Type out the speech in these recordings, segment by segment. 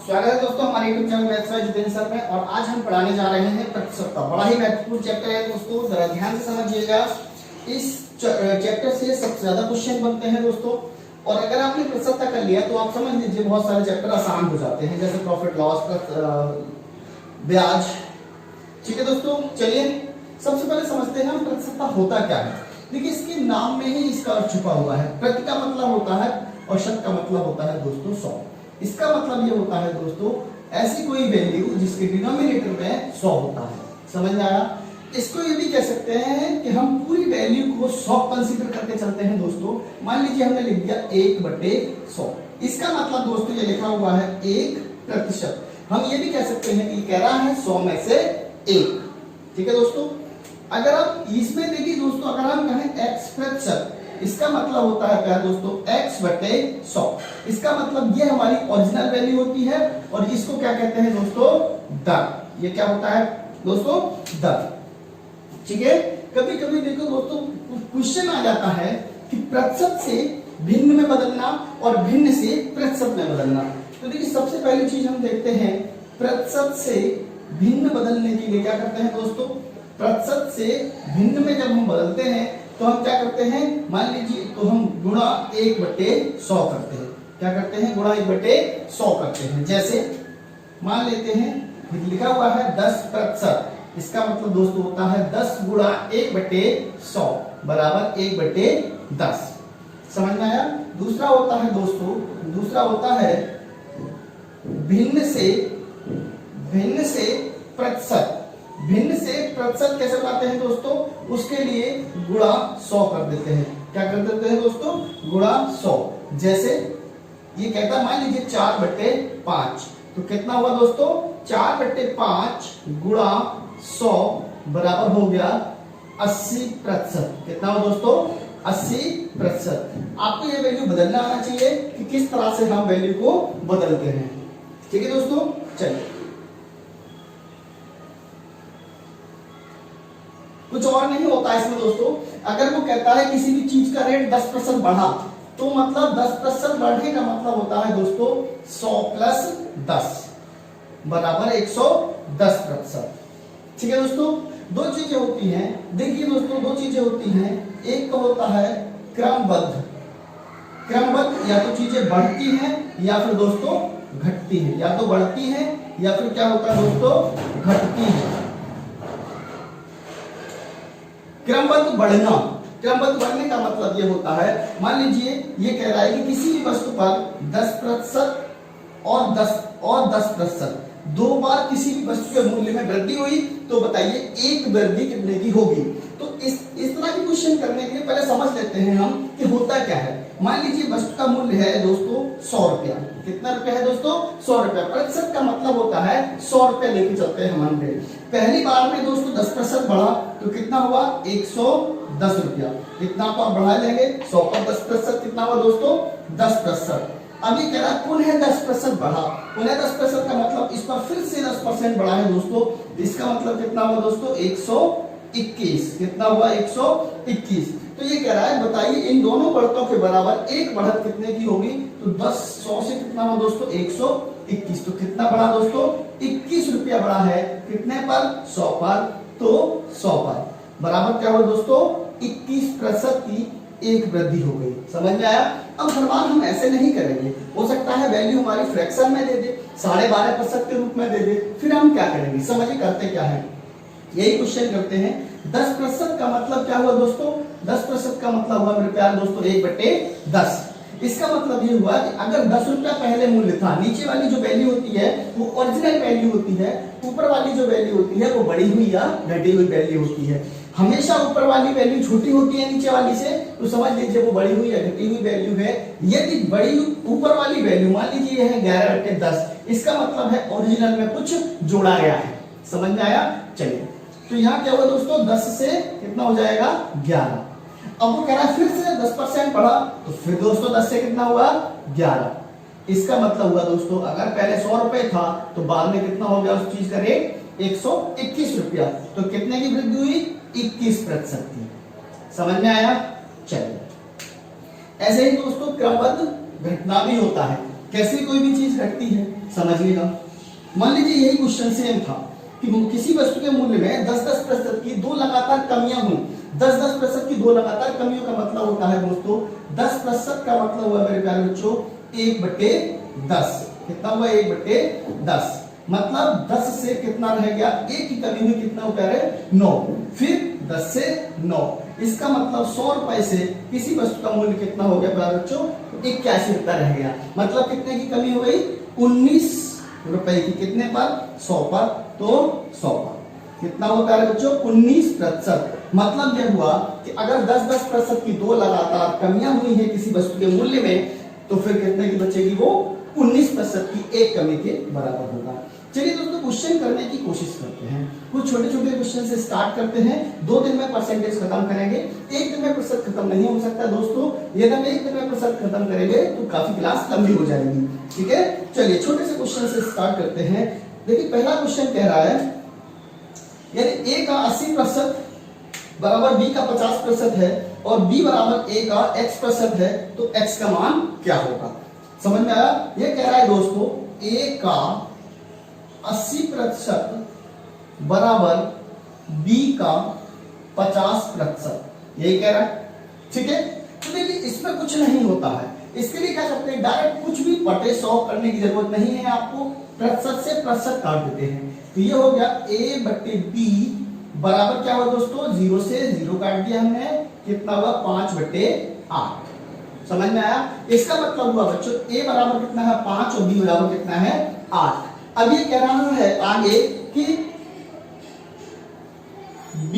स्वागत है दोस्तों हमारे YouTube channel maths by Jitendra sir में। और आज हम पढ़ाने जा रहे हैं प्रतिशतता। बड़ा ही महत्वपूर्ण चैप्टर है दोस्तों, जरा ध्यान से समझिएगा। इस चैप्टर से सबसे ज्यादा क्वेश्चन बनते हैं दोस्तों। और अगर आपने प्रतिशतता कर लिया तो आप समझ लीजिए बहुत सारे चैप्टर आसान हो जाते हैं, जैसे प्रॉफिट लॉस, ब्याज। ठीक है दोस्तों, चलिए सबसे पहले समझते हैं हम प्रतिशतता होता क्या है। देखिए इसके नाम में ही इसका अर्थ छुपा हुआ है। प्रति का मतलब होता है और शत का मतलब होता है दोस्तों 100। इसका मतलब ये होता है दोस्तों ऐसी कोई वैल्यू जिसके डिनोमिनेटर में 100 होता है। समझ में आया? इसको ये भी कह सकते हैं कि हम पूरी वैल्यू को 100 कंसीडर करके चलते हैं दोस्तों। मान लीजिए हमने लिख दिया 1/100। इसका मतलब दोस्तों ये लिखा हुआ है 1%। हम ये भी कह सकते हैं कि कह रहा है 100 में से 1। ठीक है दोस्तों, अगर आप इसमें देखिए दोस्तों, अगर हम कहें x%, इसका मतलब होता है क्या दोस्तों x/100। इसका मतलब ये हमारी ओरिजिनल वैल्यू होती है और इसको क्या कहते हैं दोस्तों दर। ये क्या होता है दोस्तों दर। ठीक है, कभी कभी देखो दोस्तों क्वेश्चन आ जाता है कि प्रतिशत से भिन्न में बदलना और भिन्न से प्रतिशत में बदलना। तो देखिए सबसे पहली चीज हम देखते हैं, प्रतिशत से भिन्न बदलने के लिए क्या करते हैं दोस्तों। प्रतिशत से भिन्न में जब हम बदलते हैं तो हम क्या करते हैं, मान लीजिए तो हम गुणा 1/100 करते हैं। क्या करते हैं, गुणा 1/100 करते हैं। जैसे मान लेते हैं लिखा हुआ है 10%। इसका मतलब दोस्तों होता है 10 गुणा 1/100 बराबर 1/10। समझ में आया? दूसरा होता है दोस्तों, दूसरा होता है भिन्न से प्रतिशत। भिन्न से प्रतिशत कैसे बनाते हैं दोस्तों, उसके लिए गुणा 100 कर देते हैं। क्या कर देते हैं दोस्तों, गुणा 100। जैसे ये कहता है मान लीजिए 4/5, तो कितना हुआ दोस्तों 4/5 गुणा 100 बराबर हो गया 80%। कितना हुआ दोस्तों 80%। आपको ये वैल्यू बदलना आना चाहिए कि किस तरह से हम वैल्यू को बदलते हैं। ठीक है दोस्तों, चलिए कुछ और नहीं होता इसमें दोस्तों। अगर वो कहता है किसी भी चीज का रेट 10% बढ़ा, तो मतलब 10% बढ़ने का मतलब होता है दोस्तों 100 + 10 बराबर 110%। ठीक है दोस्तों, दो चीजें होती हैं। देखिए दोस्तों दो चीजें होती हैं, एक तो होता है क्रमबद्ध। क्रमबद्ध या तो चीजें बढ़ती हैं या फिर दोस्तों घटती हैं, या तो बढ़ती हैं या फिर क्या होता है दोस्तों घटती है। क्रमबद्ध बढ़ना, क्रमबद्ध बढ़ने का मतलब ये होता है, मान लीजिए ये कह रहा है कि किसी भी वस्तु पर 10% और 10% दो बार किसी भी वस्तु के मूल्य में वृद्धि हुई, तो बताइए एक वृद्धि कितने की होगी। तो इस तरह की क्वेश्चन करने के लिए पहले समझ लेते हैं हम कि होता क्या है। मान लीजिए वस्तु का मूल्य है दोस्तों 100 रुपया। कितना रुपया है दोस्तों 100 रुपया। प्रतिशत का मतलब होता है 100 रुपया लेके चलते हैं हम। पहली बार में दोस्तों 10% बढ़ा तो कितना हुआ 110 रुपया। इतना को आप बढ़ा लेंगे 100 पर 10%, कितना हुआ दोस्तों 10%। अभी कह रहा पुनः 10% बढ़ा। पुनः 10% का मतलब इस पर फिर से 10% बढ़ा है दोस्तों। इसका मतलब कितना हुआ दोस्तों 121। कितना हुआ 121। तो ये कह रहा है बताइए इन दोनों बढ़तों के बराबर एक बढ़त कितने की होगी। तो 100 से कितना हुआ दोस्तों 121। तो कितना बढ़ा दोस्तों 21 रुपया बढ़ा है। कितने पर 100 पर। तो 100 पर बराबर क्या हुआ दोस्तों 21% की एक वृद्धि हो गई। समझ में आया? अब हर बार हम ऐसे नहीं करेंगे। हो सकता है वैल्यू हमारी फ्रैक्शन में दे दे, 12.5% के रूप में दे दे, फिर हम क्या करेंगे। समझिए करते क्या है, यही क्वेश्चन करते हैं। 10% का मतलब क्या हुआ दोस्तों, 10% का मतलब हुआ मेरे प्यारे दोस्तों 1/10। इसका मतलब ये हुआ कि अगर 10 रुपया पहले मूल्य था, नीचे वाली जो वैल्यू होती है वो ओरिजिनल वैल्यू होती है, ऊपर वाली जो वैल्यू होती है वो बढ़ी हुई या घटी हुई वैल्यू होती है। हमेशा ऊपर वाली वैल्यू छोटी होती है नीचे वाली से, तो समझ लीजिए वो बढ़ी हुई या घटी हुई वैल्यू है। यदि बड़ी ऊपर वाली वैल्यू मान लीजिए है 11/10, इसका मतलब है ओरिजिनल में कुछ जोड़ा गया है। समझ में आया? चलिए तो यहाँ क्या हुआ दोस्तों 10 से कितना हो जाएगा 11। अब वो कह रहा है फिर से 10% बढ़ा, तो फिर दोस्तों 10 से कितना हुआ 11। इसका मतलब हुआ दोस्तों अगर पहले 100 रुपए था तो बाद में कितना हो गया उस चीज का रेट 121 रुपया। तो कितने की वृद्धि हुई 21% की। समझ में आया? चलिए ऐसे ही दोस्तों क्रमबद्ध घटना भी होता है। कैसे कोई भी चीज घटती है, समझिएगा। मान लीजिए यही क्वेश्चन सेम था कि किसी वस्तु के मूल्य में 10-10% की दो लगातार कमियां हुई। 10-10% की दो लगातार कमियों का मतलब होता है दोस्तों 10% का मतलब हुआ मेरे प्यारे बच्चों 1/10। कितना हुआ 1/10, मतलब 10 से कितना रह गया, एक की कमी हुई, कितना हो प्यारे 9, फिर 10 से 9। इसका मतलब 100 रुपए से किसी वस्तु का मूल्य कितना हो गया प्यारे बच्चों 81 रुपए रह गया। मतलब कितने की कमी हो गई 19 रुपए की, कितने पर 100 पर, तो 100 पर कितना हुआ प्यारे बच्चों 19%। मतलब यह हुआ कि अगर 10-10% की दो लगातार कमियां हुई है किसी वस्तु के मूल्य में, तो फिर कितने की बचेगी, वो 19% की एक कमी के बराबर होगा। चलिए दोस्तों क्वेश्चन करने की कोशिश करते हैं। कुछ छोटे छोटे क्वेश्चन से स्टार्ट करते हैं। 2 दिन में परसेंटेज खत्म करेंगे, एक दिन में प्रतिशत खत्म नहीं हो सकता दोस्तों। यदि हम एक दिन में प्रतिशत खत्म करेंगे तो काफी क्लास लंबी हो जाएगी, ठीक है। चलिए छोटे से क्वेश्चन से स्टार्ट करते हैं। देखिए पहला क्वेश्चन कह रहा है यदि a का 80% बराबर b का 50% है और b बराबर a का x% है तो x का मान क्या होगा। समझ में आया। ये कह रहा है दोस्तों a का 80% बराबर b का 50%, यही कह रहा है, ठीक है। तो देखिए इसमें कुछ नहीं होता है, इसके लिए क्या करते हैं डायरेक्ट कुछ भी बटे 100 करने की जरूरत नहीं है, आपको प्रतिशत से प्रतिशत काट देते हैं। तो ये हो गया a/b बराबर क्या हुआ दोस्तों 0 से 0 काट दिया हमने, कितना हुआ 5/8। समझ में आया। इसका मतलब हुआ बच्चों a बराबर कितना है 5 और b बराबर कितना है 8। अब ये कह रहा है आगे कि b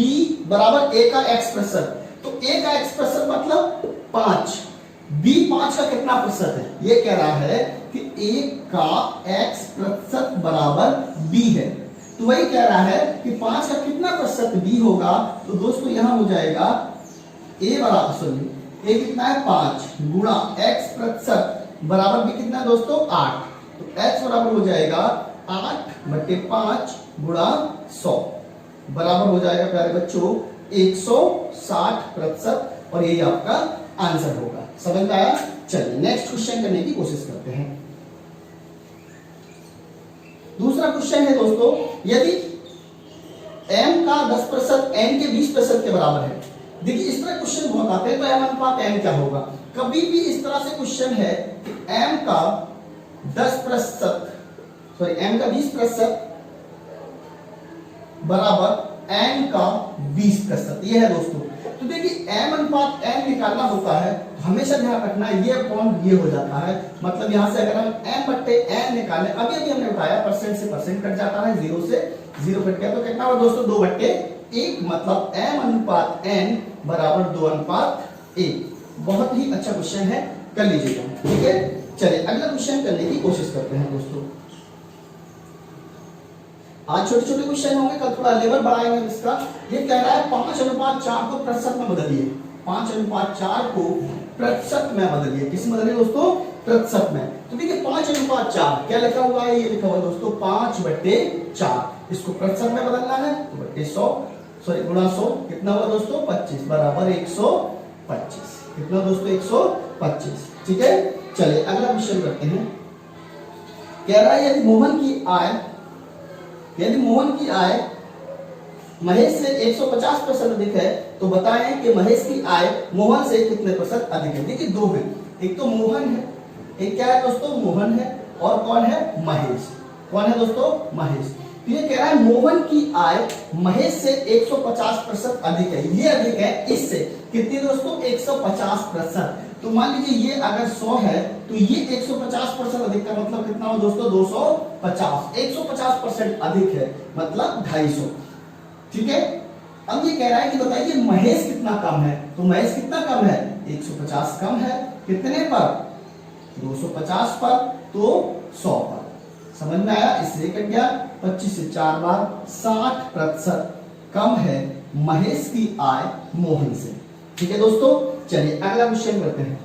बराबर a का x%, तो a का x% मतलब 5, b 5 का कितना प्रतिशत है। ये कह रहा है कि a का x% बराबर b है। तो वही कह रहा है कि 5 का कितना प्रतिशत b होगा। तो दोस्तों यहां हो जाएगा a बराबर a कितना है 5 गुणा x% बराबर b कितना दोस्तों 8। तो x बराबर हो जाएगा 8/5 गुणा 100 बराबर हो जाएगा प्यारे बच्चों 160%, और यही आपका आंसर होगा। समझ में आया। चलिए नेक्स्ट क्वेश्चन करने की कोशिश करते हैं। दूसरा क्वेश्चन है दोस्तों यदि m का 10% n के 20% के बराबर है। देखिए इस तरह क्वेश्चन बहुत आते हैं, तो m अनुपात n क्या होगा। कभी भी इस तरह से क्वेश्चन है कि m का 10% सॉरी m का 20% बराबर n का 20%, ये है दोस्तों। तो देखिए m अनुपात n निकालना होता है तो हमेशा ध्यान रखना ये अपॉन ये हो जाता है। मतलब यहां से अगर हम m/n निकालें, अभी अभी हमने उठाया परसेंट से परसेंट कट जाता है, 0 से 0 कट गया, तो कितना हुआ दोस्तों 2/1। मतलब m अनुपात n बराबर 2:1। बहुत ही अच्छा क्वेश्चन है, कर लीजिएगा, ठीक है। चलिए अगला क्वेश्चन करने की कोशिश करते हैं दोस्तों। आज छोटे छोटे क्वेश्चन होंगे, कल थोड़ा लेवल बढ़ाएंगे इसका। ये कह रहा है 5:4 को प्रतिशत में बदलिए। 5:4 को प्रतिशत में बदलिए। किस में बदलिए दोस्तों प्रतिशत में। तो देखिए 5:4 क्या लिखा हुआ है, ये लिखा हुआ है दोस्तों 5/4। इसको प्रतिशत में बदलना है तो बटे 100 सॉरी गुणा 100 कितना हुआ दोस्तों 25 बराबर 125। कितना दोस्तों 125, ठीक है। चलिए अगला क्वेश्चन करते हैं। कह रहा है यदि मोहन की आय महेश से 150% अधिक है तो बताएं कि महेश की आय मोहन से कितने प्रतिशत अधिक है। देखिए दो है, एक तो मोहन है, एक क्या है दोस्तों मोहन है, और कौन है महेश। कौन है दोस्तों महेश। तो ये कह रहा है मोहन की आय महेश से 150% अधिक है। ये अधिक है इससे कितनी दोस्तों 150%। तो मान लीजिए ये अगर 100 है तो ये 150% अधिक का मतलब कितना हो दोस्तों 250। 150% अधिक है मतलब 250, ठीक है। अब ये कह रहा है कि बताइए महेश कितना कम है। तो महेश कितना कम है 150 कम है, कितने पर 250 पर, तो 100 पर। समझ में आया। इसलिए कट गया 25 से 4 बार 60% कम है महेश की आय मोहन से, ठीक है दोस्तों। चलिए अगला क्वेश्चन करते हैं।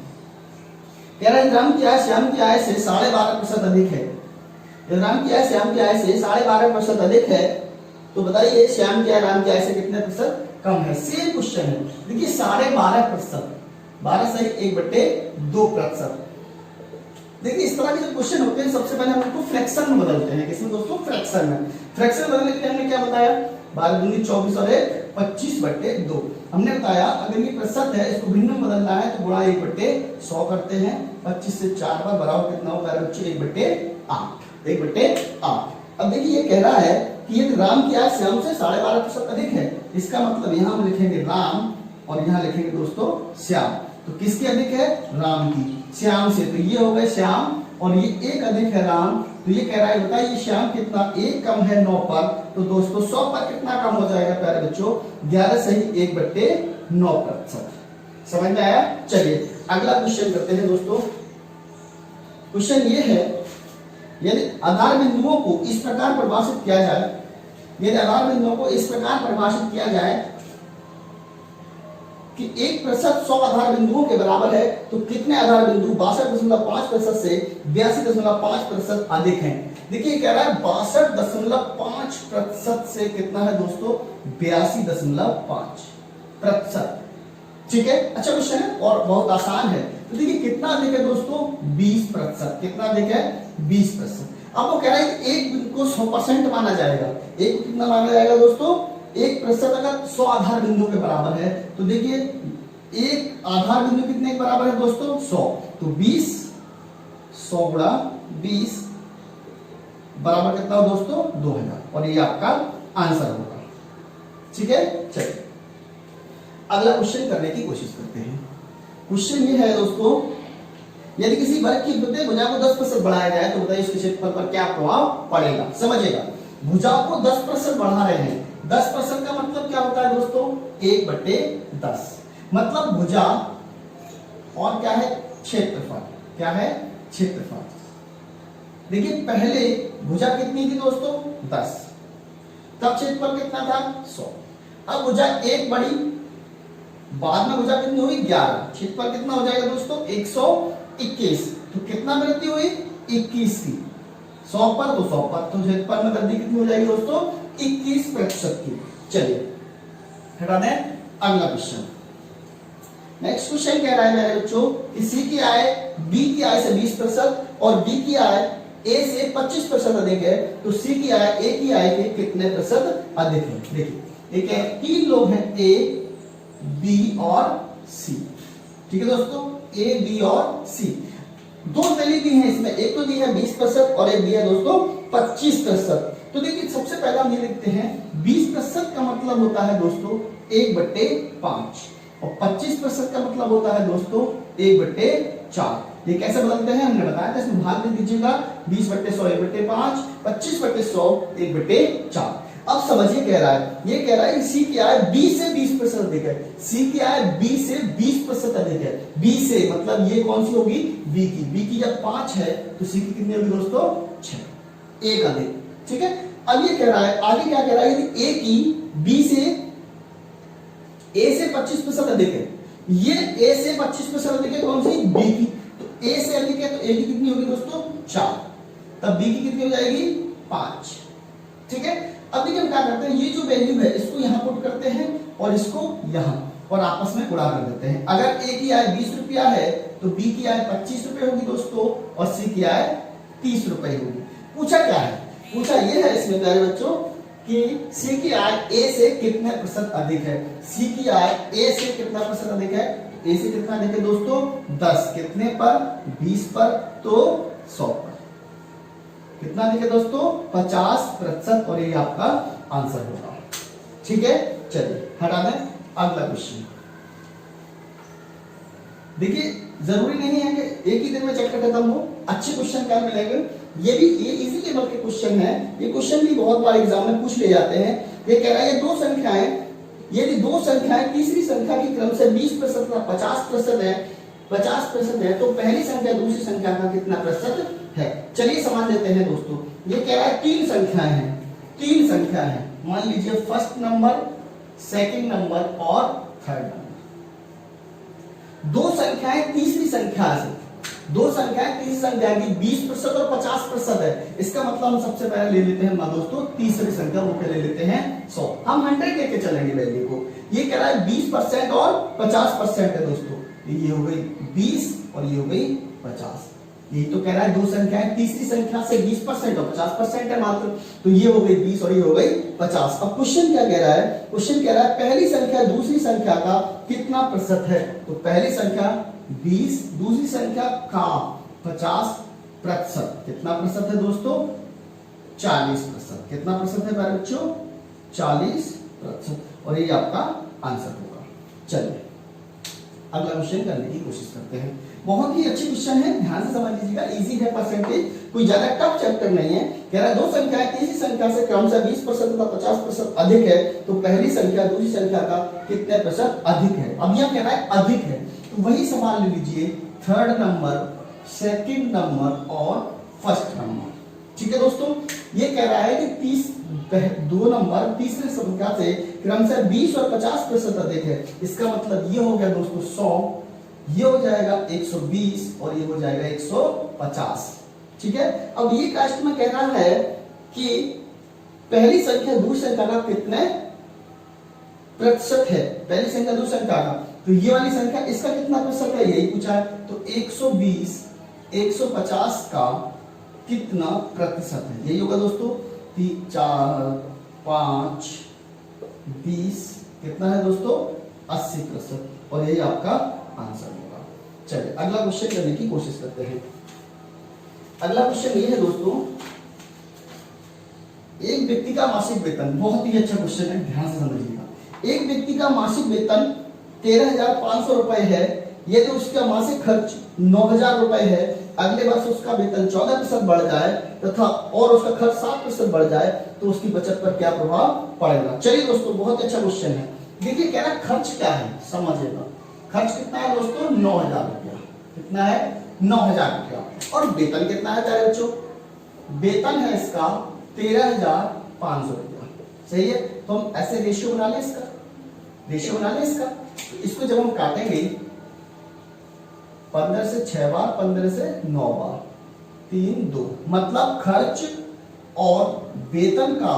कह रहा है राम की आय श्याम की आय से 12.5% अधिक है। राम की आय श्याम की आय से 12.5% अधिक है तो बताइए श्याम की आय राम की आय से कितने प्रतिशत कम है। सेम क्वेश्चन है। देखिए 12.5%, 12 सही 1/2%। देखिए इस तरह के जो क्वेश्चन होते हैं सबसे पहले हम इनको फ्रैक्शन में बदलते हैं। किसमें दोस्तों? फ्रैक्शन में। फ्रैक्शन बदलने के लिए हमने क्या बताया? 12 दूनी 24 और 1 25/2। हमने बताया अगर ये प्रतिशत है इसको भिन्न में बदलना है तो गुणा 1/100 करते हैं। 25 से 4 बार बराबर कितना होगा बच्चों? 1/8। 1/8। अब देखिए ये कह रहा है कि यदि राम की आय श्याम से 12.5% अधिक है, इसका मतलब यहां हम लिखेंगे राम और यहां लिखेंगे दोस्तों श्याम। तो किसकी अधिक है? राम की। श्याम से तो ये हो गए श्याम और ये 1 अधिक है राम। तो ये कह रहा है बताइए श्याम कितना? 1 कम है 9 पर। तो दोस्तों 100 पर कितना कम हो जाएगा प्यारे बच्चों? 11 सही 1/9%। समझ में आया? चलिए अगला क्वेश्चन करते हैं दोस्तों। क्वेश्चन ये है यदि आधार बिंदुओं को इस प्रकार परिभाषित किया जाए, यदि आधार बिंदुओं को इस प्रकार परिभाषित किया जाए कि 1% 100 आधार बिंदुओं के बराबर है तो कितने आधार बिंदु 62.5% से 82.5% अधिक हैं? देखिए कह रहा है 62.5% से कितना है दोस्तों? 82.5%। ठीक है, अच्छा क्वेश्चन है और बहुत आसान है। तो देखिए कितना अधिक है दोस्तों? 20%। कितना अधिक है? 20%। अब वो कह रहा है कि एक बिंदु को 100% माना जाएगा। एक कितना माना जाएगा दोस्तों? 1% अगर 100 आधार बिंदु के बराबर है तो देखिए एक आधार बिंदु कितने के बराबर है दोस्तों? 100। तो 20 100 गुणा 20 बराबर कितना हो दोस्तों? 2000 और ये आपका आंसर होगा। ठीक है, चलिए अगला क्वेश्चन करने की कोशिश करते हैं। क्वेश्चन ये है दोस्तों यदि किसी वर्ग की प्रत्येक भुजा को 10% बढ़ाया जाए तो बताइए उसके क्षेत्रफल पर क्या प्रभाव पड़ेगा? समझिएगा भुजा को 10% बढ़ा रहे हैं। 10% का मतलब क्या होता है दोस्तों? 1/10। मतलब भुजा और क्या है? क्षेत्रफल। क्या है? क्षेत्रफल। देखिए पहले भुजा कितनी थी दोस्तों? 10। तब क्षेत्रफल कितना था? 100। अब भुजा 1 बढ़ी, बाद में भुजा कितनी हुई? 11। क्षेत्रफल कितना हो जाएगा दोस्तों? 121। तो कितना वृद्धि हुई? 21 की। 100 पर तो 100 पर, तो क्षेत्रफल में वृद्धि कितनी हो जाएगी दोस्तों? 21% की। चलिए हटा दें अगला क्वेश्चन। नेक्स्ट क्वेश्चन कह रहा है मेरे बच्चों कि सी की आय बी की आय से 20% और बी की आय ए से 25% अधिक है तो सी की आय ए की आय के कितने प्रतिशत अधिक है? देखिए एक है 3 लोग हैं ए बी और सी। ठीक है दोस्तों, ए बी और सी। 2 वैल्यू दी है इसमें, एक तो दी है 20% और एक दिया है दोस्तों 25%। तो देखिए सबसे पहले हम ये लिखते हैं 20% का मतलब होता है दोस्तों 1/5 और 25% का मतलब होता है दोस्तों 1/4। ये कैसे बदलते हैं हमने बताया था, इसमें भाग दे दीजिएगा 20/100 1/5, 25/100 1/4। अब समझिए कह रहा है, ये कह रहा है सी की आय बी से 20% अधिक है। सी की आय बी से 20% अधिक है। बी से मतलब ये कौन सी होगी? बी की। बी की जब 5 है तो सी की कितनी होगी दोस्तों? 6। एक अधिक। ठीक है, अब ये कह रहा है आगे क्या कह रहा है? यदि ए की बी से ए से 25% अधिक है, ये ए से 25% अधिक है कौन सी? बी की। तो ए से अधिक है तो ए की कितनी होगी दोस्तों? 4। तब बी की कितनी हो जाएगी? 5। ठीक है, अब देखिए हम क्या करते हैं, ये जो वैल्यू है इसको यहां पुट करते हैं और इसको यहां और आपस में गुणा कर देते हैं। अगर ए की आय 20 रुपया है तो बी की आय 25 रुपए होगी दोस्तों और सी की आय 30 रुपए होगी। पूछा क्या है? पूछा ये है इसमें प्यारे बच्चों कि सी की आय ए से कितने प्रतिशत अधिक है। सी की आय ए से कितना प्रतिशत अधिक है? ए से कितना अधिक है दोस्तों? 10। कितने पर? 20 पर, तो 100 पर। कितना अधिक है दोस्तों? 50% और ये आपका आंसर होगा। ठीक है, चलिए हटा दें अगला क्वेश्चन। देखिए जरूरी नहीं है कि एक ही दिन में चैप्टर खत्म हो, अच्छे क्वेश्चन क्या मिलेंगे। ये भी ये इजी लेवल के क्वेश्चन है। ये क्वेश्चन भी बहुत बार एग्जाम में पूछ ले जाते हैं। ये कह रहा है ये 2 संख्याएं, यदि 2 संख्याएं तीसरी संख्या की क्रम से 20% या 50% है तो पहली संख्या दूसरी संख्या का कितना प्रतिशत है? चलिए समझ लेते हैं दोस्तों। ये कह रहा है 3 संख्याएं हैं, 3 संख्या है। मान लीजिए फर्स्ट नंबर, सेकंड नंबर और थर्ड नंबर। 2 संख्याएं तीसरी संख्या से, 2 संख्याएं तीसरी संख्या की 20% और 50% है। इसका मतलब हम सबसे पहले ले लेते हैं दोस्तों तीसरी संख्या, वो ले लेते हैं 100। हम 100 लेके चलेंगे वैल्यू को। ये कह रहा है 20% और 50% है दोस्तों। ये हो गई 20 और ये हो गई 50। यही तो कह रहा है, दो संख्याएं तीसरी संख्या से 20% और 50% है मात्र, तो ये हो गई 20 और ये हो गई 50। अब क्वेश्चन क्या कह रहा है, क्वेश्चन कह रहा है पहली संख्या दूसरी संख्या का कितना प्रतिशत है। तो पहली संख्या 20, दूसरी संख्या का 50%, कितना प्रतिशत है दोस्तों, 40%। कितना प्रतिशत है प्यारे बच्चों, 40%, और ये आपका आंसर होगा। चलिए अगला क्वेश्चन करने की कोशिश करते हैं। बहुत ही अच्छी क्वेश्चन है, ध्यान से समझ लीजिएगा, इजी है, परसेंटेज कोई ज्यादा टफ चैप्टर नहीं है। कह रहा है दो संख्याएं तीसरी संख्या से क्रमशः 20% तथा 50% अधिक है, तो पहली संख्या दूसरी संख्या का कितने प्रतिशत अधिक है। अब यह कह रहा है अधिक है, तो वही सवाल ले लीजिए, थर्ड नंबर, सेकंड नंबर और फर्स्ट नंबर। ठीक है दोस्तों, ये कह रहा है कि दो नंबर तीसरे संख्या से क्रमशः 20 और 50% अधिक है। इसका मतलब ये हो गया दोस्तों 100, ये हो जाएगा 120 और ये हो जाएगा 150। ठीक है, अब ये कास्ट में कह रहा है कि पहली संख्या दूसरी संख्या का कितने प्रतिशत है, पहली संख्या दूसरी संख्या का, तो ये वाली संख्या इसका कितना प्रतिशत है यही पूछा है। तो 120 150 का कितना प्रतिशत है, यही होगा दोस्तों 3 4 5 20, कितना है दोस्तों 80%, और यही आपका आंसर होगा। चलिए अगला क्वेश्चन करने की कोशिश करते हैं। अगला क्वेश्चन ये है दोस्तों, एक व्यक्ति का मासिक वेतन, बहुत ही अच्छा क्वेश्चन है, ध्यान से समझिएगा। एक व्यक्ति का मासिक वेतन 13,500 रुपए है, यदि उसका मासिक खर्च 9,000 रुपए है, अगले वर्ष उसका वेतन 14% बढ़ जाए तथा और उसका खर्च 7% बढ़ जाए, तो उसकी बचत पर क्या प्रभाव पड़ेगा। चलिए दोस्तों, बहुत अच्छा क्वेश्चन है। देखिए कह रहा है खर्च क्या है, समझिएगा। खर्च कितना है दोस्तों, 9,000 रुपया। कितना है, 9,000 रुपया। और वेतन कितना है प्यारे बच्चों, वेतन है इसका 13,500 रुपया। सही है, तो हम ऐसे रेशियो बना ले, इसका रेशियो बना ले इसका। तो इसको जब हम काटेंगे 15 से 6 बार, 15 से 9 बार, 3 2, मतलब खर्च और वेतन का,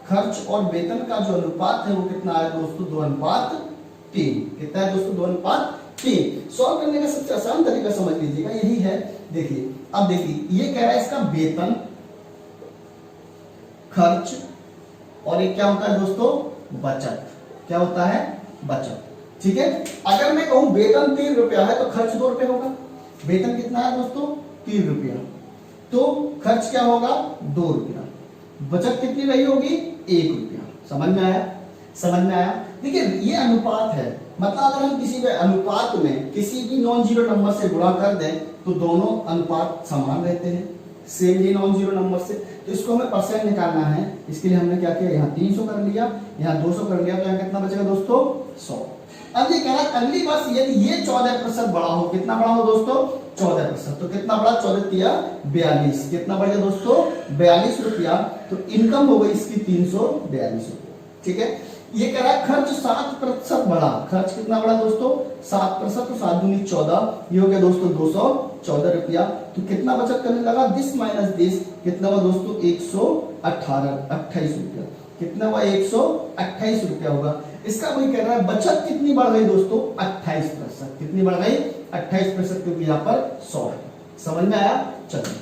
खर्च और वेतन का जो अनुपात है वो कितना है दोस्तों, 2:3। कितना है दोस्तों, 2:3। सॉल्व करने का सबसे आसान तरीका समझ लीजिएगा, यही है। देखिए अब देखिए, ये कह रहा है इसका वेतन, खर्च, और ये क्या होता है दोस्तों, बचत। क्या होता है, बचत। ठीक है, अगर मैं कहूं वेतन 3 रुपया है तो खर्च 2 रुपये होगा। वेतन कितना है दोस्तों, 3 रुपया, तो खर्च क्या होगा, 2 रुपया। बचत कितनी रही होगी, 1 रुपया। समझ में आया, समझ में आया। देखिए ये अनुपात है, मतलब अगर हम किसी भी अनुपात में किसी भी नॉन जीरो नंबर से गुणा कर दें तो दोनों अनुपात समान रहते हैं, सेम ही नॉन जीरो नंबर से। तो इसको हमें परसेंट निकालना है, इसके लिए हमने क्या किया, यहाँ 300 कर लिया, यहाँ 200 कर लिया, तो यहाँ कितना बचेगा दोस्तों, 100। अब ये कह रहा है अगली बात, यदि ये 14% बड़ा हो, कितना बड़ा हो दोस्तों, 14%, तो कितना बड़ा, 14 तिया 42, कितना बढ़ गया दोस्तों, 42 रुपया। तो इनकम हो गई इसकी 342 रुपया। ठीक है, ये कह रहा है खर्च 7% बढ़ा, खर्च कितना बढ़ा दोस्तों, 7%, तो 7 दूनी 14, ये हो गया दोस्तों 214 रुपया। तो कितना बचत करने लगा, दिस माइनस दिस, कितना हुआ दोस्तों, 128 रुपया। कितना हुआ, 128 रुपया होगा। इसका कोई कह रहा है बचत कितनी बढ़ गई दोस्तों, 28%। कितनी बढ़ गई, 28%, क्योंकि यहाँ पर 100 है। समझ में आया। चलिए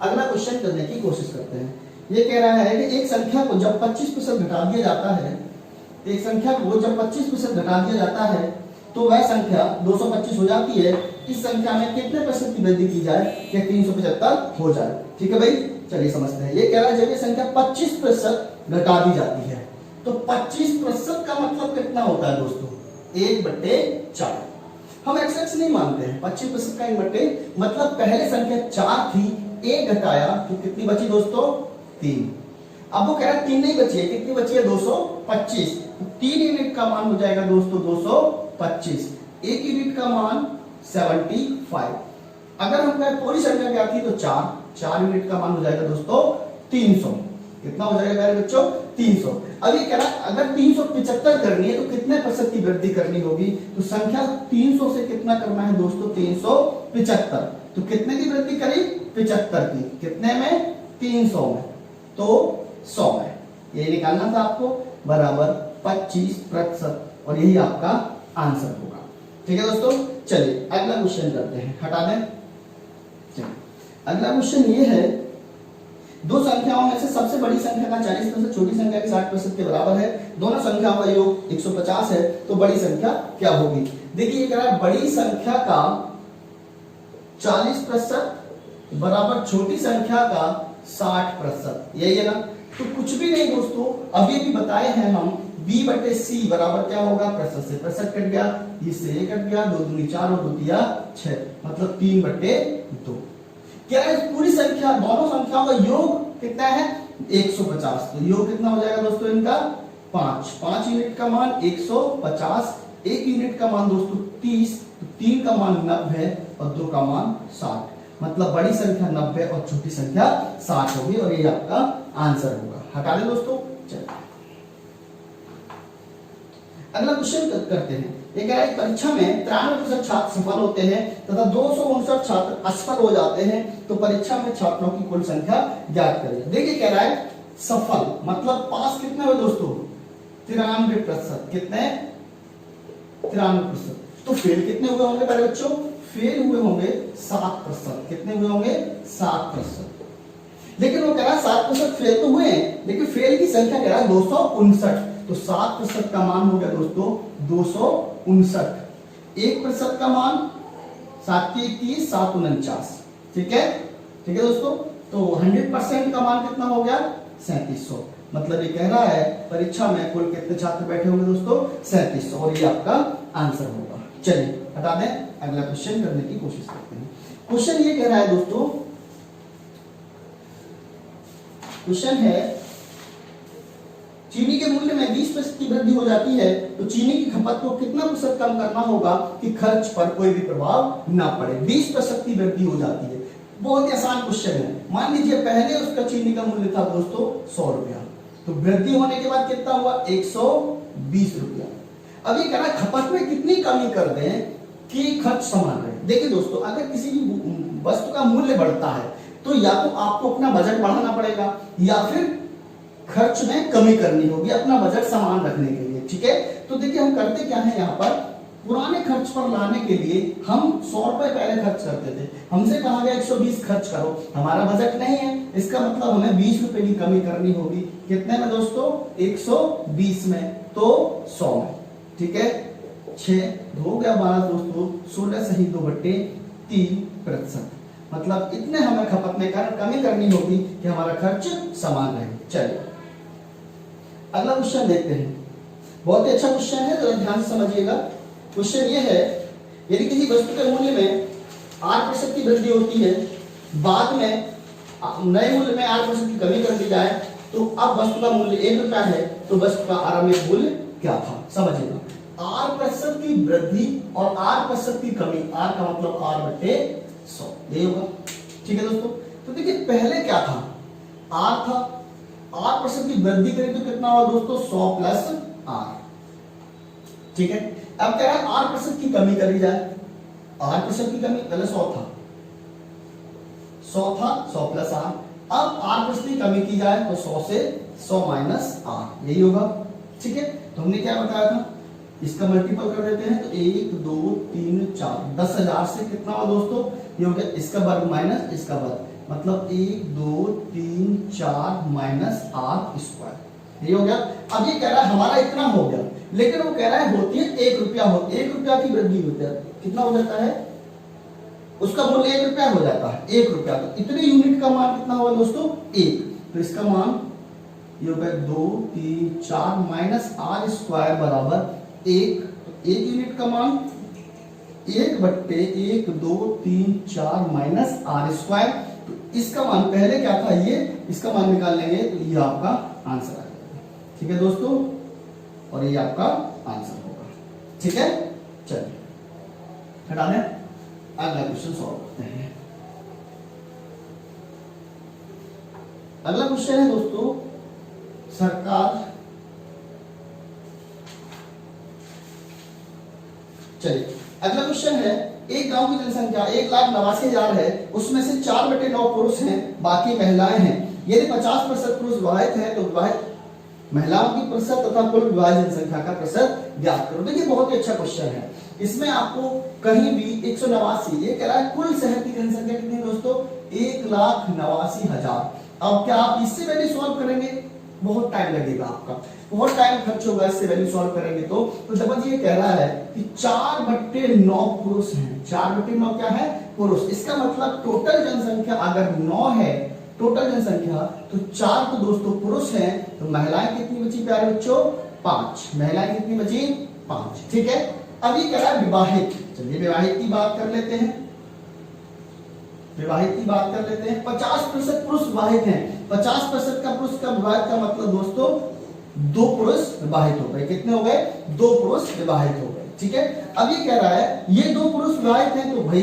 अगला क्वेश्चन करने की कोशिश करते हैं। ये कह रहा है कि एक संख्या को जब 25% घटा दिया जाता है, एक संख्या को जब 25% घटा दिया जाता है तो वह संख्या 225 हो जाती है। इस संख्या में कितने प्रतिशत की वृद्धि की जाए कि 375 हो जाए। ठीक है भाई, चलिए समझते हैं। ये कह रहा है जब ये संख्या 25% घटा दी जाती है, तो 25% का मतलब कितना होता है दोस्तों, 1/4। हम एक्स नहीं मानते हैं, 25% का 1/, मतलब पहले संख्या 4 थी, 1 घटाया तो कितनी बची दोस्तों, 3। अब वो कह रहा है 3 नहीं बची है, कितनी बची है, 225। 3 यूनिट का मान हो जाएगा दोस्तों 225, 1 यूनिट का मान 75। अगर हम कहें पूरी संख्या क्या थी, तो 4 यूनिट का मान हो जाएगा दोस्तों 300। कितना हो जाएगा मेरे बच्चों, 300। अब ये कह रहा है अगर 375 करनी है तो कितने प्रतिशत की वृद्धि करनी होगी, तो संख्या 300 से कितना करना है दोस्तों, 375। तो कितने की वृद्धि करी, 75 की। कितने में, 300 में, तो 100 में। ये निकालना था आपको, बराबर 25%, और यही आपका आंसर होगा। ठीक है दोस्तों, चलिए अगला क्वेश्चन करते हैं। हटा दें, अगला क्वेश्चन ये है, दो संख्याओं में से सबसे बड़ी संख्या का 40%, छोटी संख्या के 60% के बराबर है, दोनों संख्याओं का योग 150 है, तो बड़ी संख्या क्या होगी। देखिए ये कह रहा है बड़ी संख्या का 40% बराबर छोटी संख्या का 60%, यही है ना। तो कुछ भी नहीं दोस्तों, अभी भी बताए हैं हम, b/c बराबर क्या होगा, प्रतिशत से प्रतिशत कट गया, इससे ये कट गया, 2 दूनी 4 और 2 तिया 6, मतलब 3/2। क्या है पूरी संख्या, दोनों संख्याओं का योग कितना है 150, तो योग कितना हो जाएगा दोस्तों इनका 5 यूनिट का मान 150, 1 यूनिट का मान दोस्तों 30, तो 3 का मान 90 और 2 का मान 60, मतलब बड़ी संख्या 90 और छोटी संख्या 60 होगी, और ये आपका आंसर होगा। हटा दें दोस्तों। चलिए अगला क्वेश्चन करते हैं। एक परीक्षा में 93% छात्र सफल होते हैं तथा 259 छात्र असफल हो जाते हैं, तो परीक्षा में छात्रों की कुल संख्या ज्ञात करिए। देखिए कह रहा है सफल मतलब पास कितने हुए दोस्तों 93%, कितने 93%, तो फेल कितने हुए होंगे मेरे बच्चों, फेल हुए होंगे 7%, कितने हुए होंगे 7%। लेकिन वो कह रहा है 7% फेल तो हुए हैं, लेकिन फेल की संख्या कह रहा है 259, तो 7% का मान हो गया दोस्तों 259, 1% का मान 7 के 31 7 49, ठीक है दोस्तों। तो 100% का मान कितना हो गया 3700, मतलब ये कह रहा है परीक्षा में कुल कितने छात्र बैठे होंगे दोस्तों 3700, और ये आपका आंसर होगा। चलिए हटा दें, अगला क्वेश्चन करने की कोशिश करते हैं। क्वेश्चन ये कह रहा है दोस्तों, क्वेश्चन है चीनी के मूल्य में 20% की वृद्धि हो जाती है, तो चीनी की खपत को कितना प्रतिशत कम करना होगा कि खर्च पर कोई भी प्रभाव ना पड़े। 20% की वृद्धि हो जाती है, बहुत ही आसान क्वेश्चन है। मान लीजिए पहले उसका चीनी का मूल्य था दोस्तों 100 रुपया, तो वृद्धि होने के बाद कितना हुआ 120 रुपया। अब ये कह रहा है खपत में कितनी कमी कर दें कि खर्च समान रहे। देखिए दोस्तों, अगर किसी भी वस्तु का मूल्य बढ़ता है तो या तो आपको अपना बजट बढ़ाना पड़ेगा या फिर खर्च में कमी करनी होगी अपना बजट समान रखने के लिए, ठीक है। तो देखिए हम करते क्या है, यहाँ पर पुराने खर्च पर लाने के लिए हम 100 रुपए पहले खर्च करते थे, हमसे कहा गया 120 खर्च करो, हमारा बजट नहीं है, इसका मतलब हमें 20 रुपए की कमी करनी होगी। कितने में दोस्तों 120 में, तो 100 में, ठीक है। 6 हो गया 12 दोस्तों, 16 सही 2/3%, मतलब इतने हमें खपत में कमी करनी होगी कि हमारा खर्च समान रहे। चलिए अगला क्वेश्चन देखते हैं, बहुत ही अच्छा क्वेश्चन है, जरा ध्यान से समझिएगा। क्वेश्चन ये है, यदि किसी वस्तु के मूल्य में 8% की वृद्धि होती है, बाद में नए मूल्य में 8% की कमी कर दी जाए, तो अब वस्तु का मूल्य 1 रुपया है, तो वस्तु का आरंभिक मूल्य क्या था, समझिएगा। 8% की वृद्धि और 8% की कमी, r का मतलब r/100, यही होगा, ठीक है दोस्तों। तो देखिए पहले क्या था, r था, 8% की वृद्धि करें तो कितना हुआ दोस्तों 100 प्लस r, ठीक है। अब कह रहा है 8% की कमी करी जाए, 8% की कमी, पहले 100 था, 100 प्लस r, अब 8% की कमी की जाए तो 100 से 100 माइनस r, यही होगा, ठीक है। तो हमने क्या बताया था, इसका मल्टीपल कर देते हैं, तो 1 2 3 4, 10,000 से कितना हुआ दोस्तों, ये हो गया इसका वर्ग माइनस इसका वर्ग, मतलब 1 2 3 4 माइनस r², ये हो गया। अब ये कह रहा है हमारा इतना हो गया, लेकिन वो कह रहा है होती है 1 रुपया, हो 1 रुपया की वृद्धि होती है, कितना हो जाता है, उसका मूल्य 1 रुपया हो जाता है, 1 रुपया, तो इतने यूनिट का मान कितना हुआ दोस्तों 1, तो इसका मान ये हो गया 2 3 4 माइनस r² बराबर 1, तो 1 यूनिट का मान 1/1 2 3 4 माइनस r², तो इसका मान पहले क्या था ये, इसका मान निकाल लेंगे तो ये आपका आंसर आ जाएगा, ठीक है दोस्तों, और ये आपका आंसर होगा, ठीक है। चलिए हटा दें, अगला क्वेश्चन सॉल्व करते हैं। अगला क्वेश्चन है दोस्तों, सरकार, चलिए अगला क्वेश्चन है, एक गांव की जनसंख्या 1,89,000 है, उसमें से 4/9 पुरुष हैं, बाकी महिलाएं हैं। यदि 50% पुरुष विवाहित हैं तो विवाहित महिलाओं की प्रतिशत तथा कुल विवाहित जनसंख्या का प्रतिशत ज्ञात करो। देखिए बहुत ही अच्छा क्वेश्चन है। इसमें आपको कहीं भी 189, ये कह रहा है कुल शहर की जनसंख्या कितनी है दोस्तों, 1,89,000। अब क्या आप इससे वैल्यू सॉल्व करेंगे, बहुत टाइम लगेगा आपका, बहुत टाइम खर्च होगा इससे वैल्यू सॉल्व करेंगे तो जब ये कह रहा है कि 4/9 पुरुष हैं, 4/9 क्या है, पुरुष। इसका मतलब टोटल जनसंख्या अगर 9 है टोटल जनसंख्या, तो 4 तो दोस्तों पुरुष हैं, तो महिलाएं कितनी बची प्यारे बच्चों, 5। महिलाएं कितनी बची, 5। ठीक है। अभी कह रहा है विवाहित, चलिए विवाहित की बात कर लेते हैं, विवाहित की बात कर लेते हैं। 50% पुरुष विवाहित हैं, 50% का पुरुष का विवाहित का मतलब दोस्तों 2 पुरुष विवाहित हो गए। कितने हो गए, 2 पुरुष विवाहित हो गए। ठीक है। अब ये कह रहा है ये 2 पुरुष विवाहित हैं, तो भाई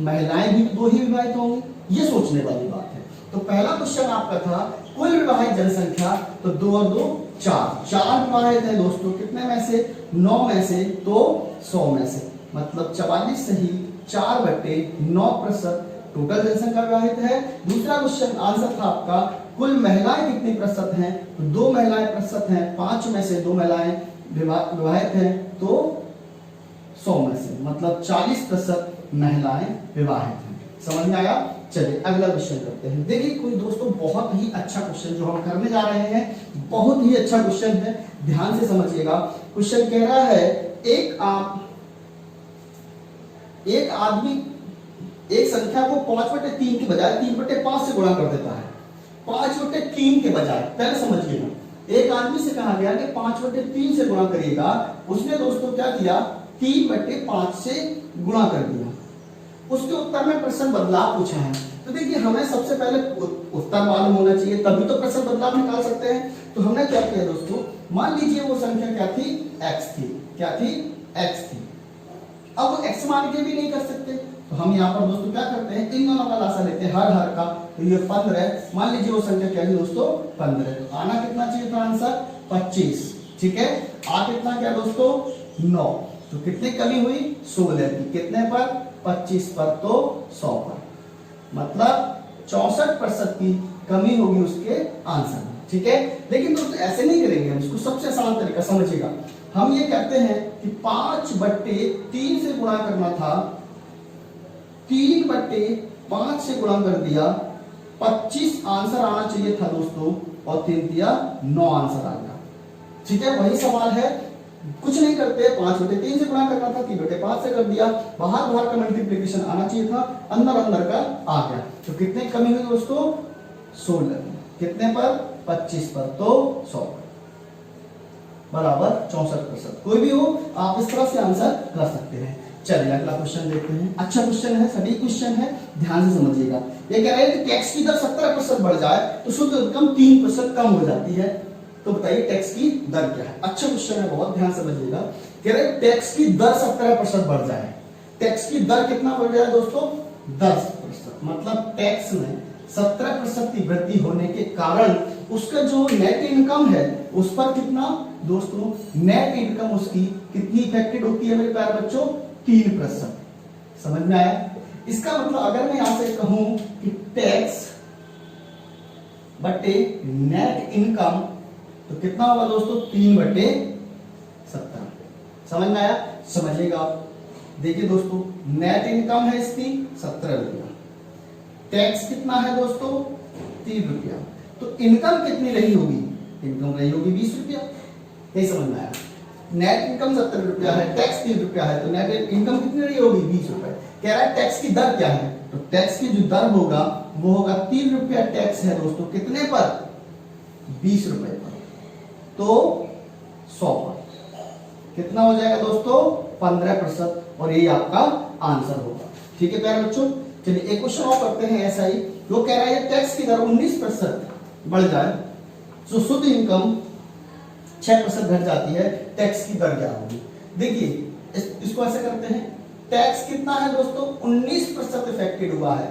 महिलाएं भी 2 ही विवाहित होंगी, ये सोचने वाली बात है। तो पहला क्वेश्चन आपका था कुल विवाहित जनसंख्या, तो 2 और 2 4, 4 विवाहित है दोस्तों, कितने में से, 9 में से, तो 100 में से, मतलब 44 सही 4/9% टोटल जनसंख्या विवाहित है। दूसरा क्वेश्चन आंसर था आपका कुल महिलाएं कितनी प्रतिशत हैं, तो 2 महिलाएं प्रतिशत हैं, 5 में से 2 महिलाएं विवाहित हैं, तो 100 में से, मतलब 40% महिलाएं विवाहित हैं। समझ में आया। चलिए अगला क्वेश्चन करते हैं। देखिए कोई दोस्तों बहुत ही अच्छा क्वेश्चन जो हम करने जा रहे हैं, बहुत ही अच्छा क्वेश्चन है, ध्यान से समझिएगा। क्वेश्चन कह रहा है एक आदमी एक संख्या को 5/3 के बजाय 3/5 से गुणा कर देता है। 5/3 के बजाय, पहले समझिएगा, एक आदमी से कहा गया कि 5/3 से गुणा करिएगा, उसने दोस्तों क्या किया, 3/5 से गुणा कर दिया। उसके उत्तर में प्रश्न बदलाव पूछा है। तो देखिए हमें सबसे पहले उत्तर मालूम होना चाहिए, तभी तो प्रश्न बदलाव निकाल सकते हैं। तो हमने क्या किया दोस्तों, मान लीजिए वो संख्या क्या थी, x थी, क्या थी, x थी। अब वो x मान के भी नहीं कर सकते, तो हम यहाँ पर दोस्तों क्या करते हैं, इन दोनों का लासा लेते हैं, हर का। तो ये 15, मान लीजिए वो संख्या क्या है दोस्तों, 15। तो आना कितना चाहिए था आंसर, 25। ठीक है। आ कितना क्या दोस्तों, 9। तो कितनी कमी हुई, 16 की। कितने पर, 25 पर, तो 100 पर, मतलब 64% की कमी होगी उसके आंसर में। ठीक है। लेकिन दोस्तों ऐसे नहीं करेंगे हम इसको, सबसे आसान तरीका समझिएगा। हम ये कहते हैं कि 5/3 से गुणा करना था, 3/5 से गुणा कर दिया, 25 आंसर आना चाहिए था दोस्तों, और 3 दिया 9 आंसर आ गया। ठीक है। वही सवाल है, कुछ नहीं करते, 5/3 से गुणा करना था, 3/5 से कर दिया, बाहर का मल्टीप्लिकेशन आना चाहिए था, अंदर का आ गया। तो कितने कमी हुई दोस्तों, 16। कितने पर, 25 पर, तो 100 बराबर 64%। कोई भी हो आप इस तरह से आंसर कर सकते हैं। चलिए अगला क्वेश्चन देखते हैं। अच्छा क्वेश्चन है, सभी क्वेश्चन है, ध्यान से समझिएगा। ये कह रहे हैं कि टैक्स की दर 17% बढ़ जाए तो शुद्ध इनकम 3% कम हो जाती है। तो बताइए टैक्स की दर क्या है। अच्छा क्वेश्चन है, बहुत ध्यान से समझिएगा। कह रहे हैं टैक्स की दर 17% बढ़ जाए। टैक्स की दर कितना बढ़ जाए दोस्तों, 10%। मतलब टैक्स में 17% की वृद्धि होने के कारण उसका जो नेट इनकम है उस पर कितना दोस्तों, नेट इनकम उसकी कितनी इफेक्टेड होती है मेरे प्यारे बच्चों, 3%। समझ में आया। इसका मतलब अगर मैं यहां से कहूं कि टैक्स बटे नेट इनकम, तो कितना होगा दोस्तों, 3/17। समझ में आया। समझिएगा आप। देखिए दोस्तों नेट इनकम है इसकी 17 रुपया, टैक्स कितना है दोस्तों, 3 रुपया, तो इनकम कितनी रही होगी, इनकम रही होगी 20 रुपया। नहीं समझ में आया। नेट इनकम 70 रुपया है, टैक्स 3 रुपया है, तो नेट इनकम कितनी रही होगी, 20 रुपए। कह रहा है टैक्स की दर क्या है, तो टैक्स की जो दर होगा वो होगा 3 रुपया टैक्स है दोस्तों, कितने पर, 20 रुपए पर, तो 100 पर कितना हो जाएगा दोस्तों, 15%। और ये आपका आंसर होगा। ठीक है प्यारे बच्चों। चलिए एक क्वेश्चन और करते हैं ऐसा ही। वो कह रहा है टैक्स की दर 19% बढ़ जाए तो शुद्ध इनकम 6% घट जाती है, टैक्स की दर क्या होगी। देखिए इसको ऐसे करते हैं, टैक्स कितना है दोस्तों, 19% इफेक्टेड हुआ है।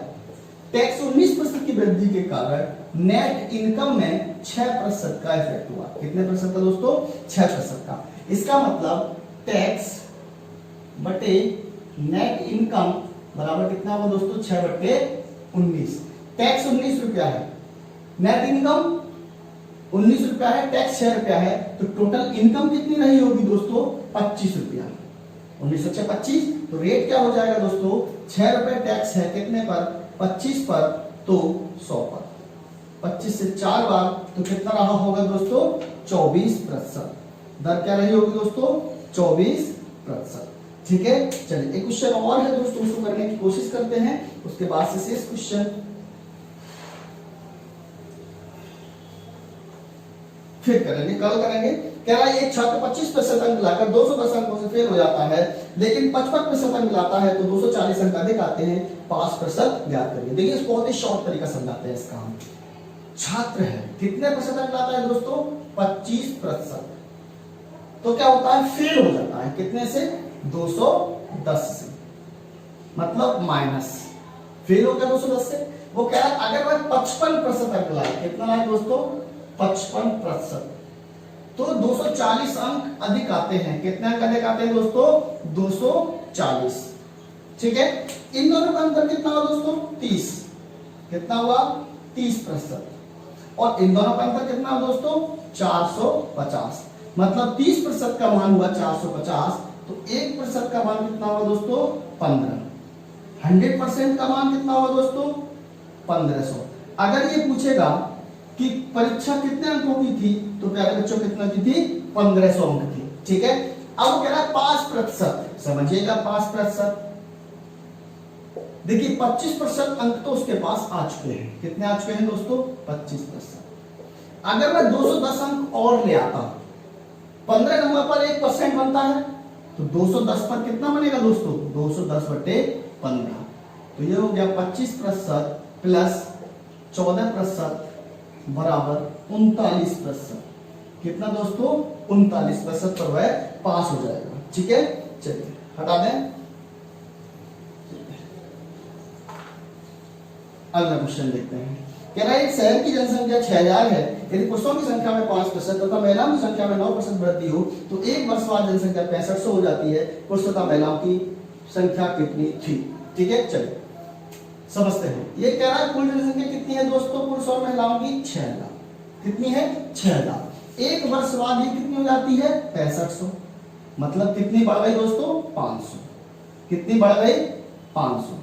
टैक्स 19% की वृद्धि के कारण नेट इनकम में 6% का इफेक्ट हुआ। कितने परसेंट का दोस्तों, 6% का। इसका मतलब टैक्स बटे नेट इनकम बराबर कितना होगा दोस्तों, 6/19। टैक्स 19 रुपया है, नेट इनकम 19 रुपया है, टैक्स 6 रुपया है, तो टोटल इनकम कितनी रही होगी दोस्तों? 25 रुपया। 19 से 25, तो रेट क्या हो जाएगा दोस्तों? 6 रुपए टैक्स है कितने पर? 25 पर, तो 100 पर। 25 से 4 बार, तो कितना रहा होगा दोस्तों? 24%। दर क्या रही होगी दोस्तों? 24%। ठीक है, चलिए एक क्वेश्चन और है दोस्तों, उसको करने की कोशिश करते हैं, उसके बाद से शेष क्वेश्चन फिर करेंगे, कल करेंगे। कह रहा है एक छात्र 25% अंक लाकर 210 अंकों से फेल हो जाता है, लेकिन 55% अंक लाता है तो 240 अंक अधिक आते हैं, 5% ज्ञात करिए। देखिए इसको बहुत ही शॉर्ट तरीका समझाते हैं इसका हम। छात्र है, कितने प्रतिशत अंक लाता है दोस्तों? 25%। तो क्या होता है? फेल हो जाता है, कितने से? 210 से, मतलब माइनस, फेल हो गया 210 से। वो कह रहा है अगर वह 55% अंक लाए, कितना लाए दोस्तों? 55%, तो 240 अंक अधिक आते हैं। कितने अंक अधिक आते हैं दोस्तों? 240। ठीक है, इन दोनों का अंतर कितना हुआ दोस्तों? 30। कितना हुआ? 30%। और इन दोनों का अंतर कितना हुआ दोस्तों? 450। मतलब 30% का मान हुआ 450, तो 1% का मान कितना हुआ दोस्तों? 15। 100% का मान कितना हुआ दोस्तों? 1500। अगर ये पूछेगा कि परीक्षा कितने अंकों की थी, तो प्यारे बच्चों कितना की थी? 1500 अंक थी। ठीक है, अब कह रहा है 5%, समझिएगा 5%। देखिए 25% अंक तो उसके पास आ चुके हैं। कितने आ चुके हैं दोस्तों? 25%। अगर मैं 210 अंक और ले आता, 15 नंबर पर 1% बनता है, तो 210 पर कितना बनेगा दोस्तों? 210/15। तो ये हो गया 25% प्लस 14% बराबर 39%। कितना दोस्तों? 39% पर वह पास हो जाएगा। ठीक है, चलिए हटा दें। अगला क्वेश्चन देखते हैं। कह रहा है एक शहर की जनसंख्या 6000 है, यदि पुरुषों की संख्या में 5% तथा महिलाओं की संख्या में 9% वृद्धि हो, तो एक वर्ष बाद जनसंख्या 6500 हो जाती है। पुरुष तथा महिलाओं की संख्या कितनी थी? ठीक है, चलिए समझते हैं। ये कह रहा है कुल जनसंख्या कितनी है दोस्तों? पुरुष और महिलाओं की 6000। कितनी है? 6000। एक वर्ष बाद ये कितनी हो जाती है? 6500। मतलब कितनी बढ़ गई दोस्तों? 500। कितनी बढ़ गई? 500।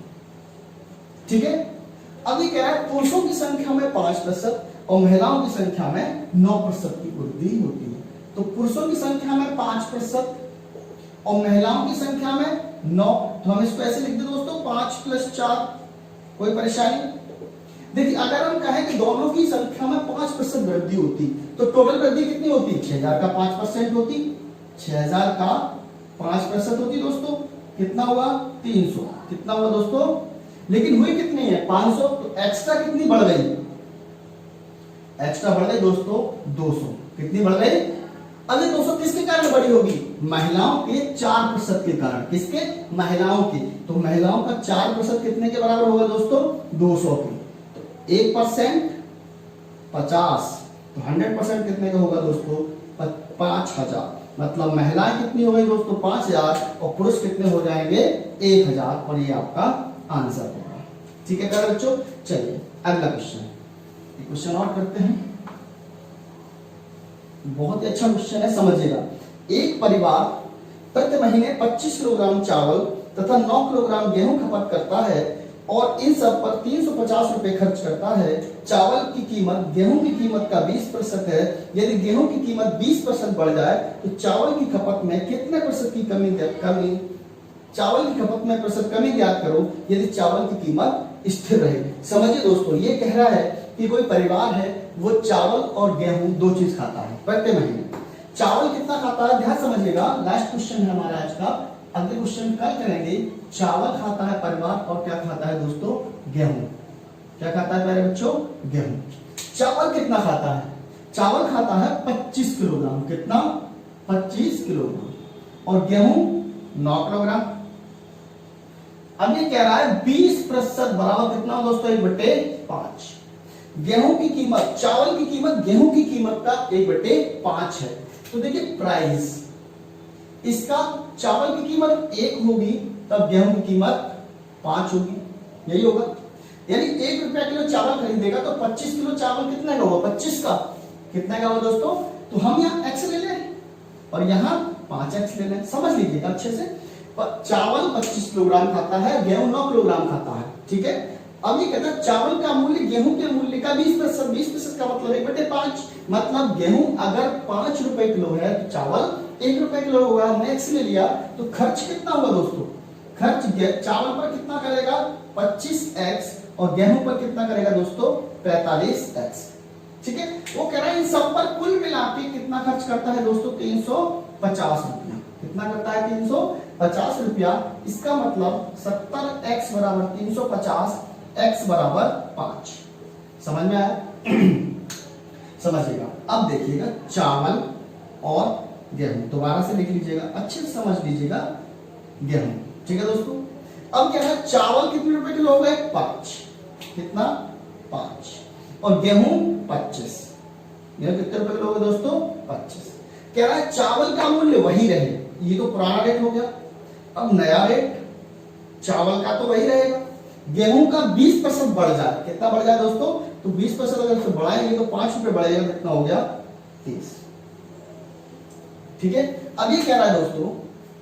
ठीक है, अभी कह रहा है पुरुषों की संख्या में 5% और महिलाओं की संख्या में 9% की वृद्धि होती है। तो पुरुषों की संख्या में 5% और महिलाओं की संख्या में 9, तो हम इसको ऐसे लिख दे दोस्तों 5 + 4। कोई परेशानी? देखिए अगर हम कहें कि दोनों की संख्या में 5% वृद्धि होती, तो टोटल वृद्धि कितनी होती? 6000 का 5% होती। 6000 का 5% होती दोस्तों, कितना हुआ? 300। कितना हुआ दोस्तों? लेकिन हुई कितनी है? 500। तो एक्स्ट्रा कितनी बढ़ गई? एक्स्ट्रा बढ़ गई दोस्तों 200। कितनी बढ़ गई? अब ये 200 किसके कारण बढ़ी होगी? महिलाओं के 4% के कारण। किसके? महिलाओं के। तो महिलाओं का 4% कितने के बराबर होगा दोस्तों? 200 के। तो 1% 50, तो 100% कितने का होगा दोस्तों? 5000। मतलब महिलाएं कितनी हो गई दोस्तों? 5000 और पुरुष कितने हो जाएंगे? 1000। और ये आपका आंसर होगा। ठीक है प्यारे बच्चों, चलिए अगला क्वेश्चन, क्वेश्चन और करते हैं। बहुत ही अच्छा क्वेश्चन है, समझिएगा। एक परिवार प्रति महीने 25 किलोग्राम चावल तथा 9 किलोग्राम गेहूं खपत करता है और इन सब पर 350 रुपए खर्च करता है। चावल की कीमत गेहूं की कीमत का 20% है। यदि गेहूं की कीमत 20% बढ़ जाए तो चावल की खपत में कितने % की कमी चावल की खपत में प्रतिशत कमी ज्ञात करो यदि चावल की कीमत स्थिर रहे। समझिए दोस्तों, ये कह रहा है कि कोई परिवार है, वो चावल और गेहूं 2 चीज खाता है प्रति महीने। चावल कितना खाता है? ध्यान समझिएगा, लास्ट क्वेश्चन है हमारा आज का। अगले क्वेश्चन कल करेंगे। चावल खाता है परिवार और क्या खाता है दोस्तों? गेहूं। क्या खाता है प्यारे बच्चों? गेहूं। चावल कितना खाता है? चावल खाता है 25 किलोग्राम। कितना? 25 किलोग्राम। और गेहूं 9 किलोग्राम। अब ये कह रहा है 20% बराबर कितना दोस्तों? 1/5। गेहूं की कीमत, चावल की कीमत गेहूं की कीमत का 1/5 है। तो देखिए प्राइस इसका, चावल की कीमत 1 होगी तब गेहूं की कीमत 5 होगी, यही होगा। यानी 1 रुपया किलो चावल खरीदेगा तो 25 किलो चावल कितने का होगा? 25 का। कितना का हुआ दोस्तों? तो हम यहाँ x ले लें और यहाँ 5x ले लें। समझ लीजिएगा अच्छे से। चावल 25 किलोग्राम खाता है, गेहूं 9 किलोग्राम खाता है, ठीक है। अब ये कहता है चावल का मूल्य गेहूं के मूल्य का 20%। 20% का मतलब 1/5। मतलब गेहूं अगर 5 रुपए किलो है तो चावल 1 रुपए किलो होगा। हमने x ले लिया तो खर्च कितना हुआ दोस्तों? खर्च चावल पर कितना करेगा? 25x और गेहूं पर कितना करेगा दोस्तों? 45x, ठीक है। वो कह रहा है इन सब पर कुल मिला के कितना खर्च करता है दोस्तों? 350 रुपया। कितना करता है? 350 रुपया। इसका मतलब 70x बराबर 350, x बराबर 5। समझ में आया? समझिएगा। अब देखिएगा चावल और गेहूं, दोबारा से लिख लीजिएगा, अच्छे से समझ लीजिएगा। गेहूं, ठीक है दोस्तों। अब क्या है? चावल कितने रुपए किलो हो गए? 5। कितना? 5। और गेहूं 25। गेहूं कितने रुपए किलो हो गए दोस्तों? 25। कह रहा है चावल का मूल्य वही रहे। ये तो पुराना रेट हो गया। अब नया रेट चावल का तो वही रहेगा, गेहूं का 20% बढ़ जाए। कितना बढ़ जाए दोस्तों? तो 20% अगर से बढ़ाएंगे तो 5 रुपए बढ़ेगा। कितना हो गया? 30, ठीक है। अब ये कह रहा है दोस्तों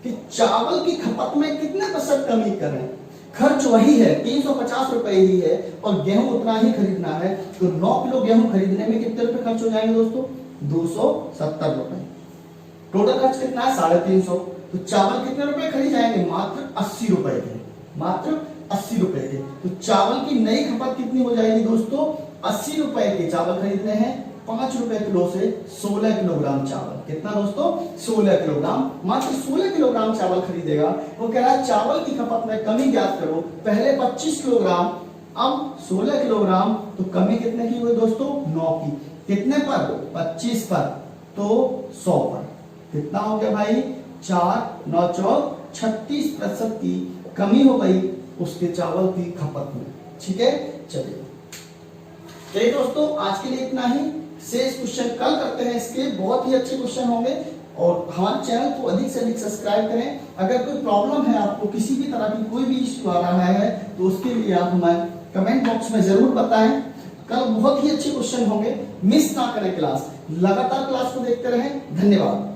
कि चावल की खपत में कितने % कमी करें? खर्च वही है, 350 रुपए ही है और गेहूं उतना ही खरीदना है। तो 9 किलो गेहूं खरीदने में कितने रुपए खर्च हो जाएंगे दोस्तों? 270 रुपए। टोटल खर्च कितना है? 350। तो चावल कितने रुपए खरीद जाएंगे? मात्र 80 रुपए के। मात्र 80 रुपए के। तो चावल की नई खपत कितनी हो जाएगी दोस्तों? 80 रुपए के चावल खरीदने हैं। 5 रुपए किलो से 16 किलोग्राम चावल। कितना दोस्तों? 16 किलोग्राम। मात्र 16 किलोग्राम चावल खरीदेगा। वो कह रहा है चावल की खपत में कमी ज्ञात करो। पहले 25 किलोग्राम, अब 16 किलोग्राम। तो कमी कितने की हुई दोस्तों? 9 की। कितने पर? 25 पर। तो 100 पर। कितना हो गया भाई? 4 9 4 36% की कमी हो गई उसके चावल की खपत में, ठीक है। चलिए दोस्तों, आज के लिए इतना ही। शेष क्वेश्चन कल करते हैं। इसके बहुत ही अच्छे क्वेश्चन होंगे और हमारे चैनल को अधिक से अधिक सब्सक्राइब करें। अगर कोई प्रॉब्लम है आपको, किसी भी तरह की कोई भी इश्यू आ रहा है तो उसके लिए आप हमारे कमेंट बॉक्स में जरूर बताएं। कल बहुत ही अच्छे क्वेश्चन होंगे। मिस ना करें क्लास, लगातार क्लास को देखते रहें। धन्यवाद।